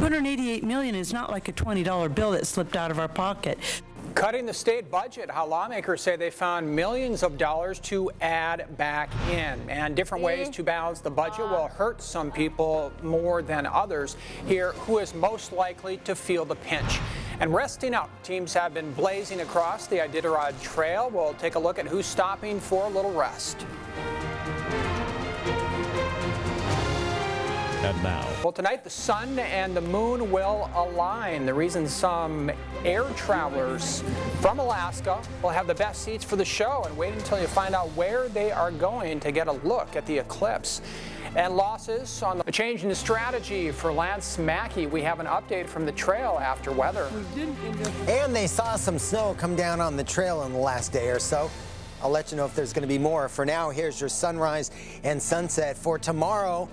$288 million is not like a $20 bill that slipped out of our pocket. Cutting the state budget, how lawmakers say they found millions of dollars to add back in. And different ways to balance the budget will hurt some people more than others. Here, who is most likely to feel the pinch? And resting up, teams have been blazing across the Iditarod Trail. We'll take a look at who's stopping for a little rest. And now. Well, tonight the sun and the moon will align. The reason some air travelers from Alaska will have the best seats for the show, and wait until you find out where they are going to get a look at the eclipse. And losses on a change in the strategy for Lance Mackey. We have an update from the trail after weather. And they saw some snow come down on the trail in the last day or so. I'll let you know if there's going to be more. For now, here's your sunrise and sunset for tomorrow.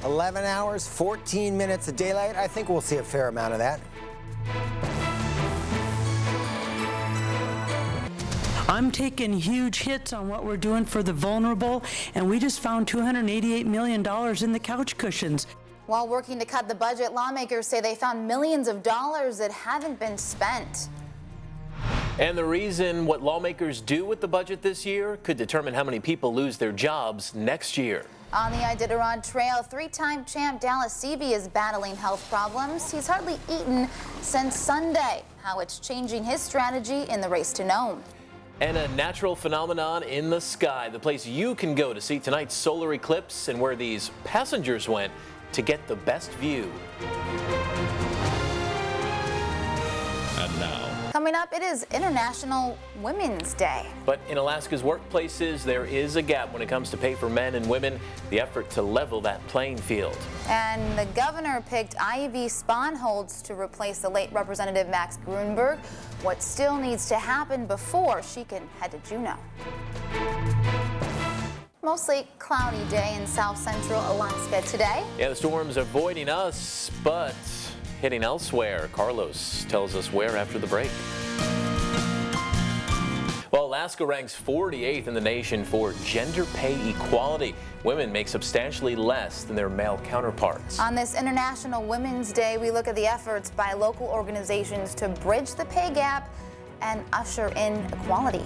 11 hours, 14 minutes of daylight. I think we'll see a fair amount of that. I'm taking huge hits on what we're doing for the vulnerable, and we just found $288 million in the couch cushions. While working to cut the budget, lawmakers say they found millions of dollars that haven't been spent. And the reason what lawmakers do with the budget this year could determine how many people lose their jobs next year. On the Iditarod Trail, three-time champ Dallas Seavey is battling health problems. He's hardly eaten since Sunday. How it's changing his strategy in the race to Nome. And a natural phenomenon in the sky, the place you can go to see tonight's solar eclipse and where these passengers went to get the best view. And now. Coming up, it is International Women's Day. But in Alaska's workplaces, there is a gap when it comes to pay for men and women, the effort to level that playing field. And the governor picked Ivy Sponholz to replace the late Representative Max Grunberg. What still needs to happen before she can head to Juneau? Mostly cloudy day in south central Alaska today. Yeah, the storm's avoiding us, but hitting elsewhere. Carlos tells us where after the break. Well, Alaska ranks 48th in the nation for gender pay equality. Women make substantially less than their male counterparts. On this International Women's Day, we look at the efforts by local organizations to bridge the pay gap and usher in equality.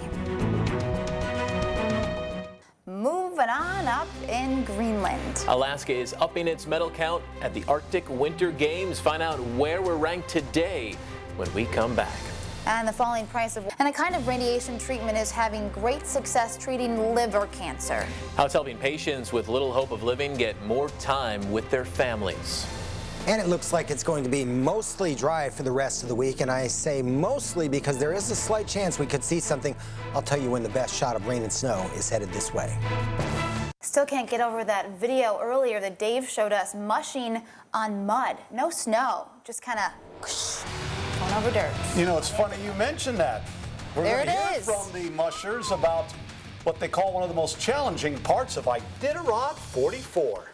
Moving on up in Greenland. Alaska is upping its medal count at the Arctic Winter Games. Find out where we're ranked today when we come back. And the falling price of a kind of radiation treatment is having great success treating liver cancer. How it's helping patients with little hope of living get more time with their families. And it looks like it's going to be mostly dry for the rest of the week. And I say mostly because there is a slight chance we could see something. I'll tell you when the best shot of rain and snow is headed this way. Still can't get over that video earlier that Dave showed us mushing on mud. No snow, just kind of going over dirt. You know, it's funny you mentioned that. We're going to hear from the mushers about what they call one of the most challenging parts of Iditarod 44.